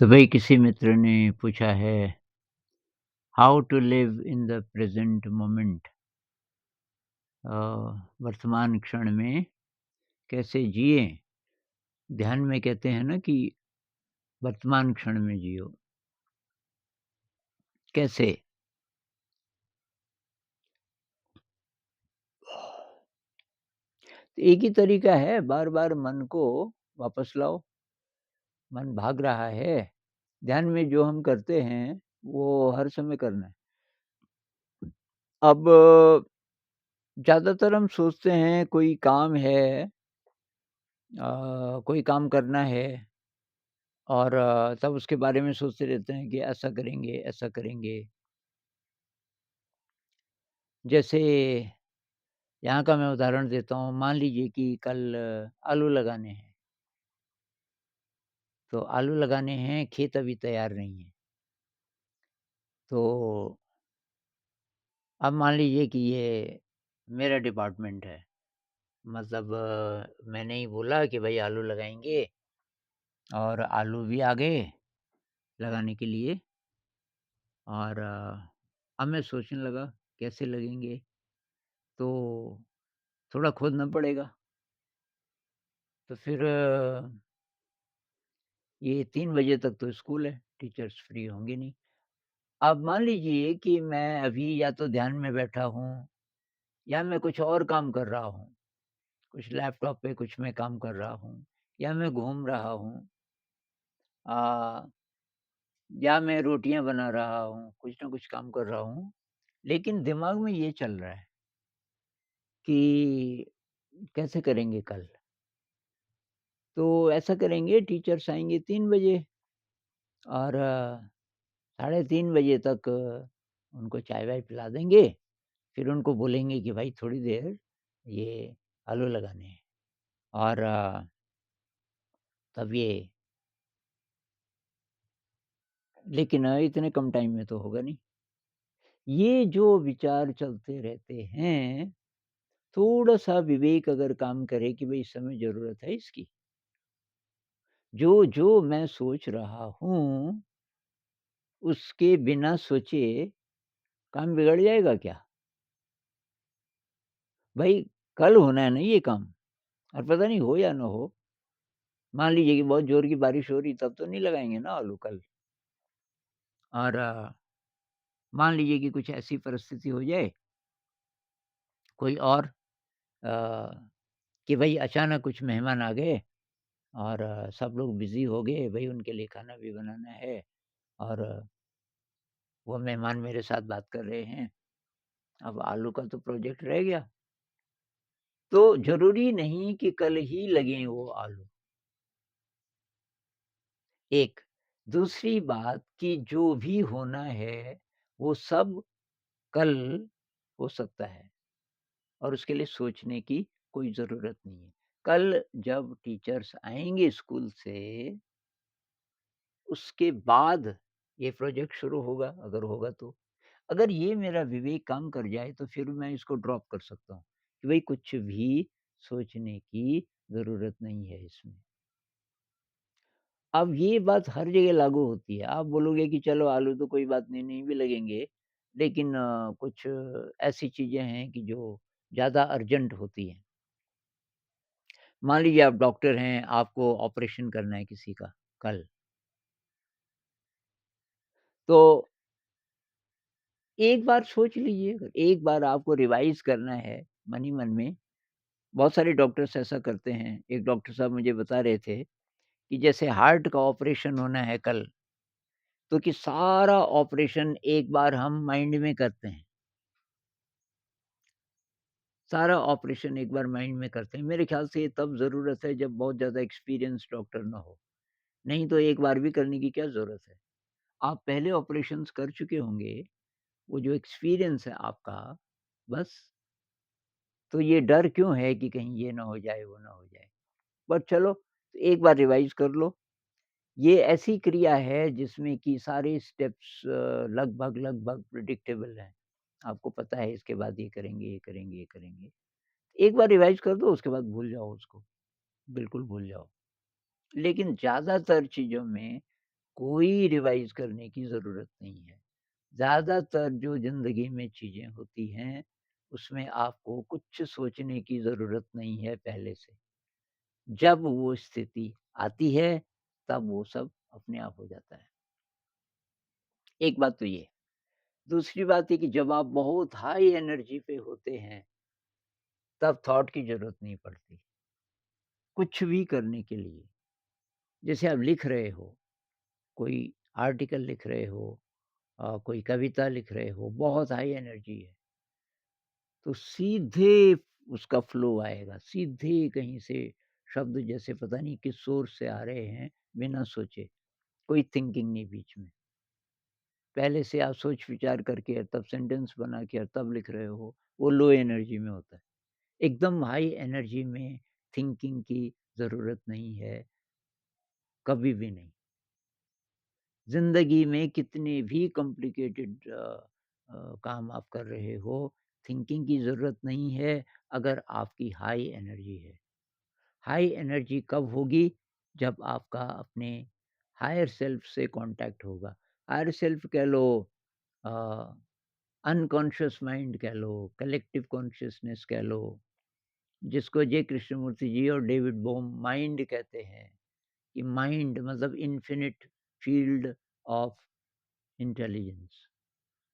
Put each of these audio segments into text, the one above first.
तो भाई किसी मित्र ने पूछा है how to live in the present moment. वर्तमान क्षण में कैसे जिए। ध्यान में कहते हैं ना कि वर्तमान क्षण में जियो। कैसे? एक ही तरीका है, बार बार मन को वापस लाओ। मन भाग रहा है। ध्यान में जो हम करते हैं वो हर समय करना है। अब ज्यादातर हम सोचते हैं कोई काम है, कोई काम करना है और तब उसके बारे में सोचते रहते हैं कि ऐसा करेंगे, ऐसा करेंगे। जैसे यहाँ का मैं उदाहरण देता हूँ, मान लीजिए कि कल आलू लगाने हैं, तो आलू लगाने हैं, खेत अभी तैयार नहीं है। तो अब मान लीजिए कि ये मेरा डिपार्टमेंट है, मतलब मैंने ही बोला कि भाई आलू लगाएँगे और आलू भी आ गए लगाने के लिए और अब मैं सोचने लगा कैसे लगेंगे, तो थोड़ा खोदना पड़ेगा। तो फिर ये 3 बजे तक तो स्कूल है, टीचर्स फ्री होंगे नहीं। अब मान लीजिए कि मैं अभी या तो ध्यान में बैठा हूँ या मैं कुछ और काम कर रहा हूँ, कुछ लैपटॉप पे कुछ मैं काम कर रहा हूँ या मैं घूम रहा हूँ, अ, या मैं रोटियाँ बना रहा हूँ, कुछ ना कुछ काम कर रहा हूँ, लेकिन दिमाग में ये चल रहा है कि कैसे करेंगे कल? तो ऐसा करेंगे, टीचर्स आएँगे 3 बजे और साढ़े 3 बजे तक उनको चाय-वाय पिला देंगे। फिर उनको बोलेंगे कि भाई थोड़ी देर ये आलू लगाने हैं और तब ये, लेकिन इतने कम टाइम में तो होगा नहीं। ये जो विचार चलते रहते हैं, थोड़ा-सा विवेक अगर काम करे कि भई इस समय ज़रूरत है इसकी। जो मैं सोच रहा हूँ, उसके बिना सोचे काम बिगड़ जाएगा क्या? भई कल होना है ना ये काम, और पता नहीं हो या ना हो। मान लीजिए कि बहुत ज़ोर की बारिश हो रही, तब तो नहीं लगाएँगे ना आलू कल। और मान लीजिए कि कुछ ऐसी परिस्थिति हो जाए, कोई और कि भई अचानक कुछ मेहमान आ गए और सब लोग बिज़ी हो गए, भई उनके लिए खाना भी बनाना है और वो मेहमान मेरे साथ बात कर रहे हैं। अब आलू का तो प्रोजेक्ट रह गया, तो ज़रूरी नहीं कि कल ही लगें वो आलू। एक, दूसरी बात कि जो भी होना है, वो सब कल हो सकता है और उसके लिए सोचने की कोई ज़रूरत नहीं है। कल जब टीचर्स आएँगे स्कूल से, उसके बाद ये प्रोजेक्ट शुरू होगा, अगर होगा तो। अगर ये मेरा विवेक काम कर जाए तो फिर मैं इसको ड्रॉप कर सकता हूँ, कि भई कुछ भी सोचने की ज़रूरत नहीं है इसमें। अब ये बात हर जगह लागू होती है। आप बोलोगे कि चलो आलू तो कोई बात नहीं, नहीं भी लगेंगे, लेकिन कुछ ऐसी चीज़ें हैं कि जो ज़्यादा अर्जेंट होती हैं। मान लीजिए आप डॉक्टर हैं, आपको ऑपरेशन करना है किसी का कल, तो एक बार सोच लीजिए, एक बार आपको रिवाइज़ करना है मन ही मन में। बहुत सारे डॉक्टर्स ऐसा करते हैं। एक डॉक्टर साहब मुझे बता रहे थे कि जैसे हार्ट का ऑपरेशन होना है कल, तो कि सारा ऑपरेशन एक बार हम माइंड में करते हैं। सारा ऑपरेशन एक बार माइंड में करते हैं। मेरे ख़्याल से ये तब ज़रूरत है जब बहुत ज़्यादा एक्सपीरियंस डॉक्टर ना हो। नहीं तो एक बार भी करने की क्या ज़रूरत है? आप पहले ऑपरेशंस कर चुके होंगे, वो जो एक्सपीरियंस है आपका, बस। तो ये डर क्यों है कि कहीं ये ना हो जाए, वो ना हो जाए? बट चलो, एक बार रिवाइज़ कर लो। ये ऐसी क्रिया है जिसमें कि सारे स्टेप्स लगभग-लगभग प्रेडिक्टेबल हैं। आपको पता है इसके बाद ये करेंगे, ये करेंगे, ये करेंगे। एक बार रिवाइज़ कर दो, उसके बाद भूल जाओ उसको, बिल्कुल भूल जाओ। लेकिन ज़्यादातर चीज़ों में कोई रिवाइज़ करने की ज़रूरत नहीं है। ज़्यादातर जो ज़िंदगी में चीज़ें होती हैं, उसमें आपको कुछ सोचने की ज़रूरत नहीं है पहले से। जब वो स्थिति आती है, तब वो सब अपने आप हो जाता है। एक बात तो ये। दूसरी बात ये कि जब आप बहुत हाई एनर्जी पे होते हैं, तब थॉट की ज़रूरत नहीं पड़ती, कुछ भी करने के लिए। जैसे आप लिख रहे हो, कोई आर्टिकल लिख रहे हो कोई कविता लिख रहे हो, बहुत हाई एनर्जी है, तो सीधे उसका फ्लो आएगा, सीधे कहीं से शब्द जैसे पता नहीं किस सोर्स से आ रहे हैं, बिना सोचे, कोई थिंकिंग नहीं बीच में। पहले से आप सोच विचार करके तब सेंटेंस बना के और तब लिख रहे हो, वो लो एनर्जी में होता है। एकदम हाई एनर्जी में थिंकिंग की ज़रूरत नहीं है, कभी भी नहीं। ज़िंदगी में कितने भी कॉम्प्लिकेटेड काम आप कर रहे हो, थिंकिंग की ज़रूरत नहीं है अगर आपकी हाई एनर्जी है। हाई एनर्जी कब होगी? जब आपका अपने हायर सेल्फ से कॉन्टैक्ट होगा। हायर सेल्फ कह लो अ, अनकॉन्शियस माइंड कह लो, कलेक्टिव कॉन्शियसनेस कह लो, जिसको जे कृष्णमूर्ति जी और डेविड बोहम माइंड कहते हैं, कि माइंड मतलब इन्फिनिट फील्ड ऑफ इंटेलिजेंस।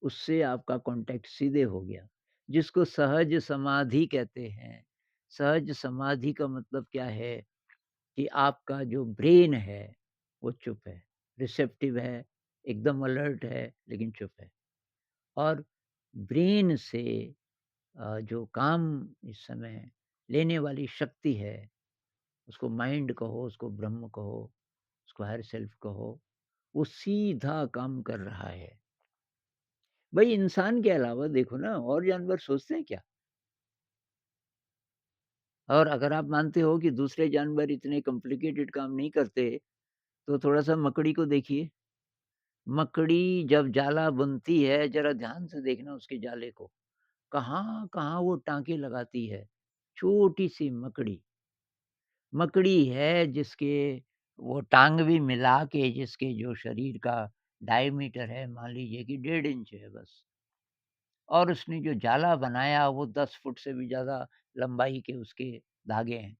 उससे आपका कॉन्टैक्ट सीधे हो गया, जिसको सहज समाधि कहते हैं। सहज समाधि का मतलब क्या है कि आपका जो ब्रेन है, वो चुप है, रिसेप्टिव है, एकदम अलर्ट है, लेकिन चुप है। और ब्रेन से जो काम इस समय लेने वाली शक्ति है, उसको माइंड कहो, उसको ब्रह्म कहो, उसको हायर सेल्फ कहो, वो सीधा काम कर रहा है। भई इंसान के अलावा देखो ना और जानवर सोचते हैं क्या? और अगर आप मानते हो कि दूसरे जानवर इतने कॉम्प्लिकेटेड काम नहीं करते, तो थोड़ा-सा मकड़ी को देखिए। मकड़ी जब जाला बुनती है, ज़रा ध्यान से देखना उसके जाले को। कहाँ-कहाँ वो टाँके लगाती है। छोटी-सी मकड़ी। मकड़ी है जिसके वो टाँग भी मिला के जिसके जो शरीर का डायमीटर है, मान लीजिए कि 1.5 इंच है बस। और उसने जो जाला बनाया वो 10 फुट से भी ज़्यादा लंबाई के उसके धागे हैं,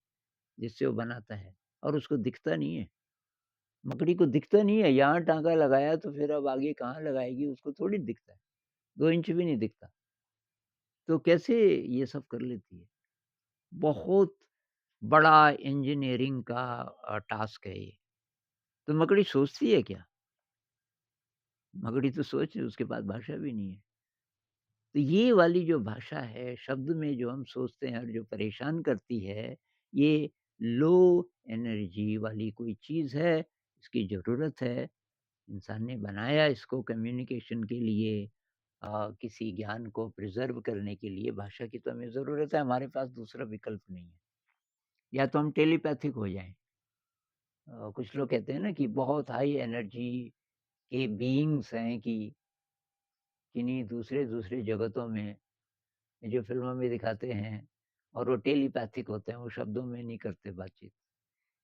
जिससे वो बनाता है और उसको दिखता नहीं है। मकड़ी को दिखता नहीं है, यहाँ टाँका लगाया तो फिर अब आगे कहाँ लगाएगी उसको थोड़ी दिखता है, 2 इंच भी नहीं दिखता। तो कैसे ये सब कर लेती है? बहुत बड़ा इंजीनियरिंग का टास्क है ये। तो मकड़ी सोचती है क्या? मकड़ी तो सोच उसके पास भाषा भी नहीं है। तो ये वाली जो भाषा है, शब्द में जो हम सोचते हैं और जो परेशान करती है, ये लो एनर्जी वाली कोई चीज़ है, इसकी ज़रूरत है। इंसान ने बनाया इसको कम्युनिकेशन के लिए किसी ज्ञान को प्रिज़र्व करने के लिए भाषा की तो हमें ज़रूरत है, हमारे पास दूसरा विकल्प नहीं है। या तो हम टेलीपैथिक हो जाएँ। कुछ लोग कहते हैं ना कि बहुत हाई एनर्जी के बीइंग्स हैं कि किन्हीं दूसरे-दूसरे जगतों में जो फ़िल्मों में दिखाते हैं और वो टेलीपैथिक होते हैं, वो शब्दों में नहीं करते बातचीत।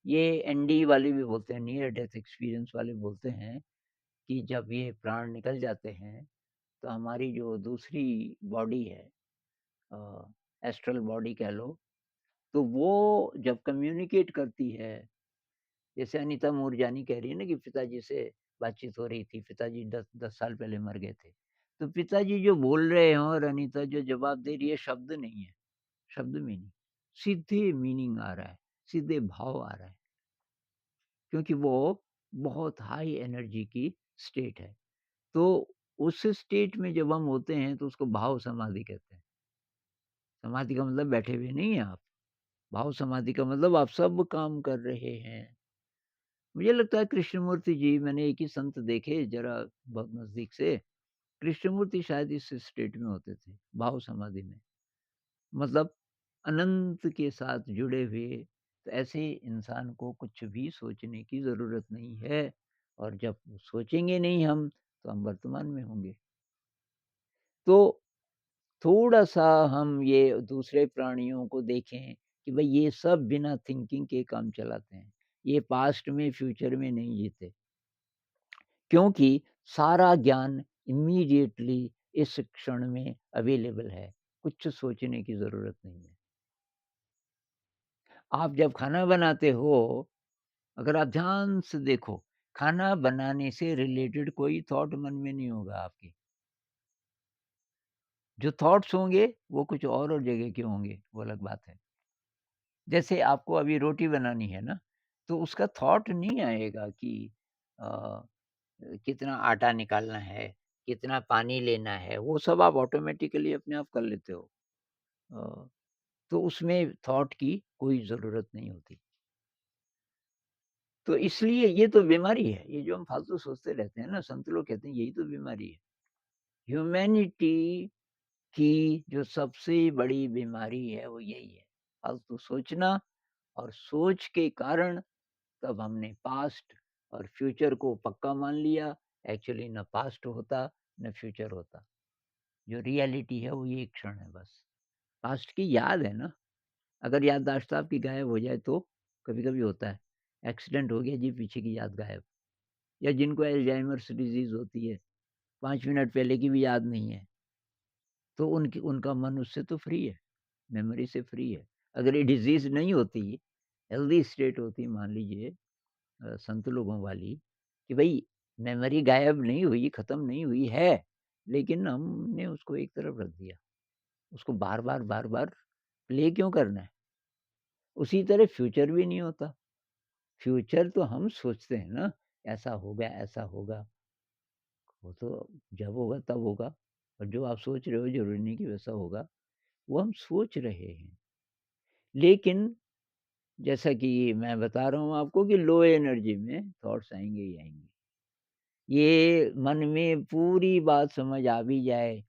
ये एनडी वाले भी बोलते हैं, नियर डेथ एक्सपीरियंस वाले बोलते हैं कि जब ये प्राण निकल जाते हैं, तो हमारी जो दूसरी बॉडी है एस्ट्रल बॉडी कह लो, तो वो जब कम्युनिकेट करती है, जैसे अनीता मूरजानी कह रही है ना कि पिताजी से बातचीत हो रही थी, पिताजी 10 साल पहले मर गए थे। तो पिताजी जो बोल रहे हैं और अनीता जो जवाब दे रही है, शब्द नहीं है। शब्द में नहीं, सीधे मीनिंग आ रहा है, सीधे भाव आ रहा है, क्योंकि वो बहुत हाई एनर्जी की स्टेट है। तो उस स्टेट में जब हम होते हैं तो उसको भाव समाधि कहते हैं। समाधि का मतलब बैठे हुए नहीं हैं आप, भाव समाधि का मतलब आप सब काम कर रहे हैं। मुझे लगता है कृष्णमूर्ति जी मैंने एक ही संत देखे ज़रा बहुत नज़दीक से, कृष्णमूर्ति शायद इस स्टेट में होते थे, भाव समाधि में। मतलब अनंत के साथ जुड़े हुए, तो ऐसे इंसान को कुछ भी सोचने की ज़रूरत नहीं है और जब सोचेंगे नहीं हम, तो हम वर्तमान में होंगे। तो थोड़ा-सा हम ये दूसरे प्राणियों को देखें कि भई ये सब बिना थिंकिंग के काम चलाते हैं। ये पास्ट में, फ्यूचर में नहीं जीते। क्योंकि सारा ज्ञान इमीडिएटली इस क्षण में अवेलेबल है, कुछ सोचने की ज़रूरत नहीं है। आप जब खाना बनाते हो, अगर आप ध्यान से देखो, खाना बनाने से रिलेटेड कोई थॉट मन में नहीं होगा आपके। जो थॉट्स होंगे, वो कुछ और जगह के होंगे, वो अलग बात है। जैसे आपको अभी रोटी बनानी है ना, तो उसका थॉट नहीं आएगा कि अ, कितना आटा निकालना है, कितना पानी लेना है, वो सब आप ऑटोमैटिकली अपने आप कर लेते हो। अ, तो उसमें थॉट की कोई ज़रूरत नहीं होती। तो इसलिए ये तो बीमारी है, ये जो हम फालतू सोचते रहते हैं ना, संत लोग कहते हैं यही तो बीमारी है। ह्यूमैनिटी की जो सबसे बड़ी बीमारी है वो यही है, फालतू सोचना और सोच के कारण तब हमने पास्ट और फ्यूचर को पक्का मान लिया, एक्चुअली ना पास्ट होता, ना फ्यूचर होता। जो रियलिटी है वो ये एक क्षण है बस। पास्ट की याद है ना, अगर याददाश्त आपकी गायब हो जाए तो कभी-कभी होता है, एक्सीडेंट हो गया जी पीछे की याद गायब। या जिनको अल्जाइमर्स डिज़ीज़ होती है, 5 मिनट पहले की भी याद नहीं है, तो उनकी उनका मन उससे तो फ्री है, मेमोरी से फ्री है। अगर ये डिज़ीज़ नहीं होती, हेल्दी स्टेट होती मान लीजिए संत लोगों वाली, कि भई मेमोरी गायब नहीं हुई, खत्म नहीं हुई है, लेकिन हमने उसको एक तरफ रख दिया। उसको बार-बार, बार-बार प्ले क्यों करना है? उसी तरह फ्यूचर भी नहीं होता। फ्यूचर तो हम सोचते हैं ना, ऐसा होगा, ऐसा होगा। वो तो जब होगा तब होगा और जो आप सोच रहे हो ज़रूरी नहीं कि वैसा होगा, वो हम सोच रहे हैं। लेकिन जैसा कि मैं बता रहा हूँ आपको कि लो एनर्जी में थॉट्स आएँगे ही आएँगे। ये मन में पूरी बात समझ आ भी जाए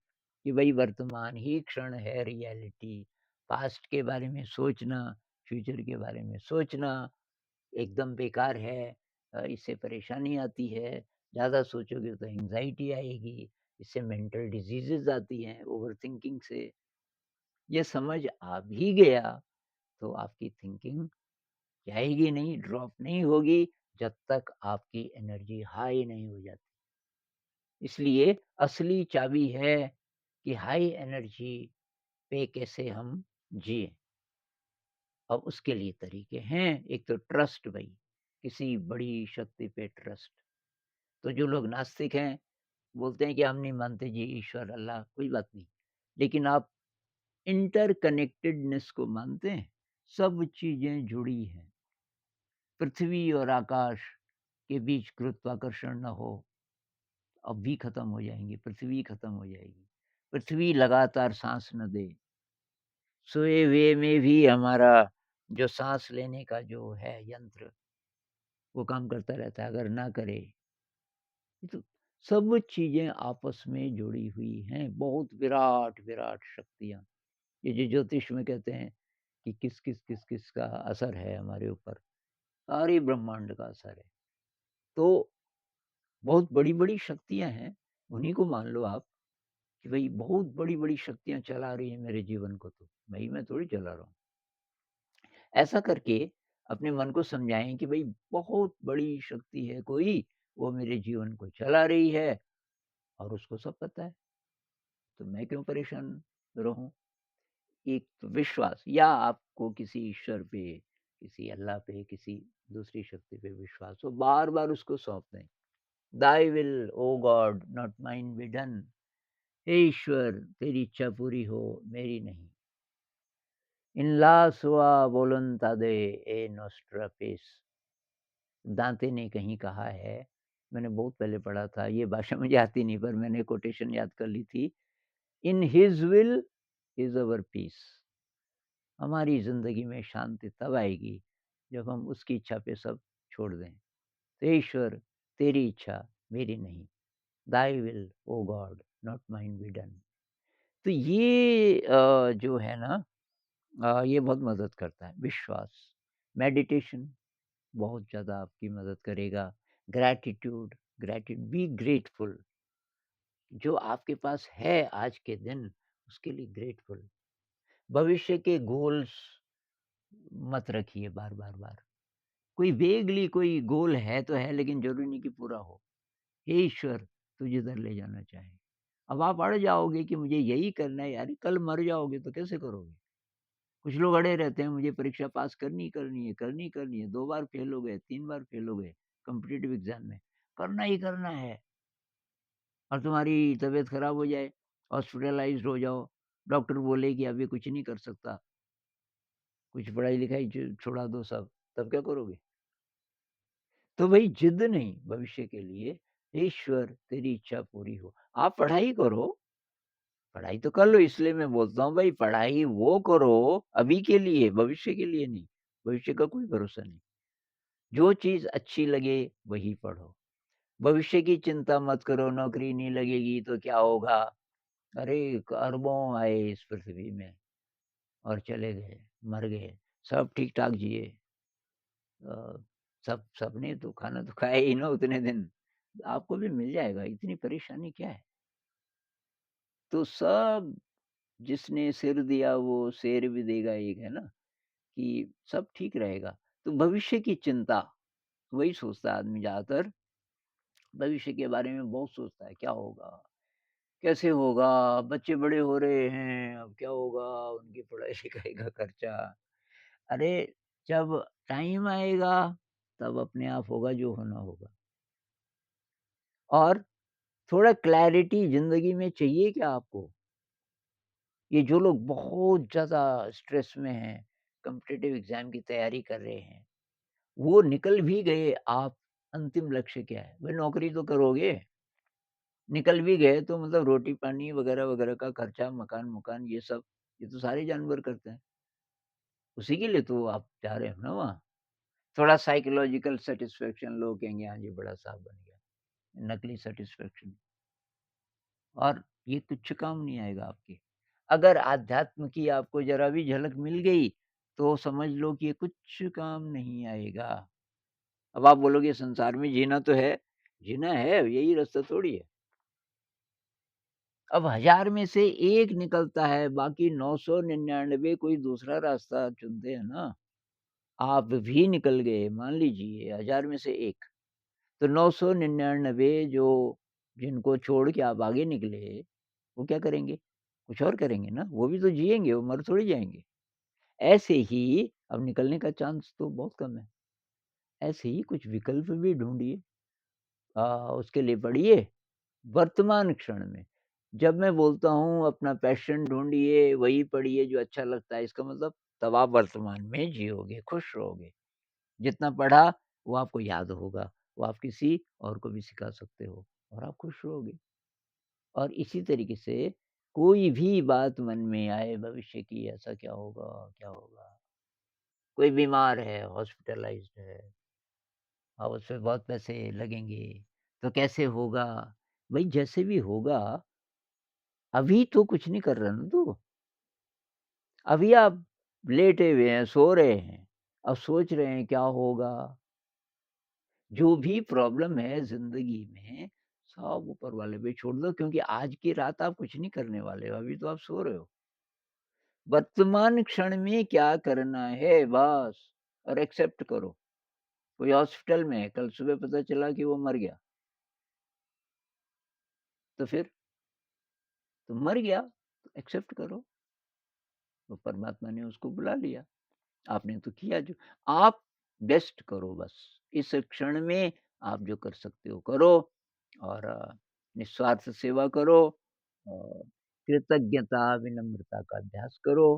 कि भई वर्तमान ही क्षण है रियलिटी, पास्ट के बारे में सोचना, फ्यूचर के बारे में सोचना एकदम बेकार है। इससे परेशानी आती है, ज़्यादा सोचोगे तो एंग्ज़ायटी आएगी, इससे मेंटल डिज़ीज़ेज़ आती हैं ओवरथिंकिंग से। ये समझ आ भी गया तो आपकी थिंकिंग जाएगी नहीं, ड्रॉप नहीं होगी जब तक आपकी एनर्जी हाई नहीं हो जाती। इसलिए असली चाबी है कि हाई एनर्जी पे कैसे हम जिएँ। अब उसके लिए तरीके हैं, एक तो ट्रस्ट भई, किसी बड़ी शक्ति पे ट्रस्ट। तो जो लोग नास्तिक हैं, बोलते हैं कि हम नहीं मानते जी ईश्वर, अल्लाह, कोई बात नहीं। लेकिन आप इंटरकनेक्टेडनेस को मानते हैं? सब चीज़ें जुड़ी हैं। पृथ्वी और आकाश के बीच गुरुत्वाकर्षण ना हो, अब भी खत्म हो जाएँगी, पृथ्वी खत्म हो जाएगी। पृथ्वी लगातार साँस न दे, सोए हुए में भी हमारा जो साँस लेने का जो है यंत्र, वो काम करता रहता है, अगर ना करे ये तो सब चीज़ें आपस में जुड़ी हुई हैं, बहुत विराट-विराट शक्तियाँ। ये जो ज्योतिष में कहते हैं कि किस-किस का असर है हमारे ऊपर, सारे ब्रह्मांड का असर है। तो बहुत बड़ी-बड़ी शक्तियाँ हैं, उन्हीं को मान लो आप कि भई बहुत बड़ी-बड़ी शक्तियाँ चला रही हैं मेरे जीवन को तो, मैं थोड़ी चला रहा हूँ। ऐसा करके अपने मन को समझाएँ कि भई बहुत बड़ी शक्ति है कोई, वो मेरे जीवन को चला रही है और उसको सब पता है, तो मैं क्यों परेशान रहूँ? एक तो विश्वास या आपको किसी ईश्वर पे, किसी अल्लाह पे, किसी दूसरी शक्ति पे विश्वास हो, बार-बार उसको सौंप दें। Thy will O God not mine be done. हे ईश्वर तेरी इच्छा पूरी हो, मेरी नहीं। इन ला सुआ वोलंता दे ए नोस्ट्रा पेस। दांते ने कहीं कहा है, मैंने बहुत पहले पढ़ा था, ये भाषा मुझे आती नहीं पर मैंने कोटेशन याद कर ली थी। In his will is our peace. हमारी ज़िंदगी में शांति तब आएगी जब हम उसकी इच्छा पे सब छोड़ दें। तो हे ईश्वर तेरी इच्छा मेरी नहीं, thy will O God not mine be done. तो ये जो है ना ये बहुत मदद करता है। विश्वास, मेडिटेशन बहुत ज़्यादा आपकी मदद करेगा। ग्रैटिट्यूड, बी ग्रेटफुल, जो आपके पास है आज के दिन उसके लिए ग्रेटफुल। भविष्य के गोल्स मत रखिए बार-बार। कोई वेगली कोई गोल है तो है लेकिन ज़रूरी नहीं कि पूरा हो। हे ईश्वर तू जिधर ले जाना चाहे। अब आप अड़ जाओगे कि मुझे यही करना है यार, कल मर जाओगे तो कैसे करोगे? कुछ लोग अड़े रहते हैं मुझे परीक्षा पास करनी ही करनी है, करनी ही करनी है, 2 बार फेल हो गए, 3 बार फेल हो गए कॉम्पिटिटिव एग्ज़ाम में, करना ही करना है और तुम्हारी तबीयत खराब हो जाए, हॉस्पिटलाइज़्ड हो जाओ, डॉक्टर बोले कि अभी कुछ नहीं कर सकता, कुछ पढ़ाई-लिखाई छुड़ा दो सब, तब क्या करोगे? तो भई जिद नहीं भविष्य के लिए, "हे ईश्वर तेरी इच्छा पूरी हो।" आप पढ़ाई करो, पढ़ाई तो कर लो इसलिए मैं बोलता हूँ भाई पढ़ाई वो करो अभी के लिए, भविष्य के लिए नहीं। भविष्य का कोई भरोसा नहीं। जो चीज़ अच्छी लगे वही पढ़ो। भविष्य की चिंता मत करो, नौकरी नहीं लगेगी तो क्या होगा? अरे! अरबों आए इस पृथ्वी में और चले गए, मर गए, सब ठीक-ठाक जिए। अ, सबने तो खाना तो खाया ही ना उतने दिन। आपको भी मिल जाएगा, इतनी परेशानी क्या है? तो सब जिसने सिर दिया वो शेर भी देगा एक, है ना? कि सब ठीक रहेगा। तो भविष्य की चिंता, वही सोचता है आदमी ज़्यादातर, भविष्य के बारे में बहुत सोचता है, क्या होगा? कैसे होगा? बच्चे बड़े हो रहे हैं, अब क्या होगा? उनकी पढ़ाई-लिखाई का खर्चा। अरे! जब टाइम आएगा, तब अपने आप होगा जो होना होगा। और थोड़ा क्लैरिटी ज़िंदगी में चाहिए क्या आपको? ये जो लोग बहुत ज़्यादा स्ट्रेस में हैं, कॉम्पिटिटिव एग्ज़ाम की तैयारी कर रहे हैं, वो निकल भी गए, आप अंतिम लक्ष्य क्या है? भई नौकरी तो करोगे, निकल भी गए तो मतलब रोटी-पानी वगैरह-वगैरह का खर्चा, मकान-वकान ये सब, ये तो सारे जानवर करते हैं। उसी के लिए तो आप जा रहे हो ना वहाँ। थोड़ा साइकोलॉजिकल सैटिस्फैक्शन लोग कहेंगे हाँ जी, बड़ा साहब बन गया। नकली सैटिस्फैक्शन और ये कुछ काम नहीं आएगा आपके। अगर आध्यात्म की आपको ज़रा भी झलक मिल गई, तो समझ लो कि ये कुछ काम नहीं आएगा। अब आप बोलोगे संसार में जीना है, यही रास्ता थोड़ी है। अब 1000 में से 1 निकलता है, बाकी 999 कोई दूसरा रास्ता चुनते हैं ना। आप भी निकल गए, मान लीजिए 1000 में से 1, तो 999 जो जिनको छोड़ के आप आगे निकले, वो क्या करेंगे? कुछ और करेंगे ना, वो भी तो जिएँगे, वो मर थोड़ी जाएँगे। ऐसे ही अब निकलने का चांस तो बहुत कम है। ऐसे ही कुछ विकल्प भी ढूँढिए अ, उसके लिए पढ़िए वर्तमान क्षण में। जब मैं बोलता हूँ अपना पैशन ढूँढिए, वही पढ़िए जो अच्छा लगता है, इसका मतलब तब आप वर्तमान में जियोगे, खुश रहोगे। जितना पढ़ा वो आपको याद होगा, वो आप किसी और को भी सिखा सकते हो और आप खुश रहोगे। और इसी तरीके से कोई भी बात मन में आए भविष्य की ऐसा क्या होगा, क्या होगा? कोई बीमार है, हॉस्पिटलाइज़्ड है और उसपे बहुत पैसे लगेंगे, तो कैसे होगा? भई जैसे भी होगा, अभी तो कुछ नहीं कर रहे ना तू। अभी आप लेटे हुए हैं, सो रहे हैं, अब सोच रहे हैं क्या होगा? जो भी प्रॉब्लम है ज़िंदगी में, सब ऊपर वाले पे छोड़ दो क्योंकि आज की रात आप कुछ नहीं करने वाले हो, अभी तो आप सो रहे हो। वर्तमान क्षण में क्या करना है बस और एक्सेप्ट करो। कोई हॉस्पिटल में है, कल सुबह पता चला कि वो मर गया, तो फिर? तो मर गया, तो एक्सेप्ट करो, तो परमात्मा ने उसको बुला लिया। आपने तो किया जो आप बेस्ट करो बस। इस क्षण में आप जो कर सकते हो करो और निस्वार्थ सेवा करो और कृतज्ञता, विनम्रता का अभ्यास करो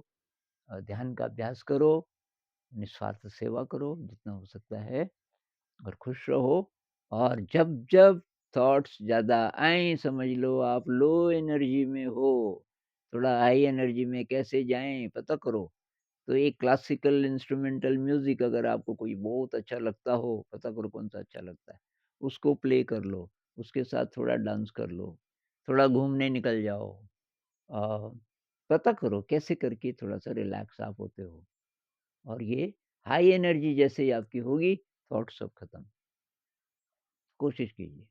ध्यान का अभ्यास करो, निस्वार्थ सेवा करो जितना हो सकता है और खुश रहो और जब-जब थॉट्स ज़्यादा आएँ समझ लो आप लो एनर्जी में हो, थोड़ा हाई एनर्जी में कैसे जाएँ पता करो। तो एक क्लासिकल इंस्ट्रूमेंटल म्यूज़िक अगर आपको कोई बहुत अच्छा लगता हो, पता करो कौन-सा अच्छा लगता है, उसको प्ले कर लो, उसके साथ थोड़ा डांस कर लो, थोड़ा घूमने निकल जाओ पता करो कैसे करके थोड़ा-सा रिलैक्स आप होते हो और ये हाई एनर्जी जैसे ही आपकी होगी, थॉट सब खत्म। कोशिश कीजिए।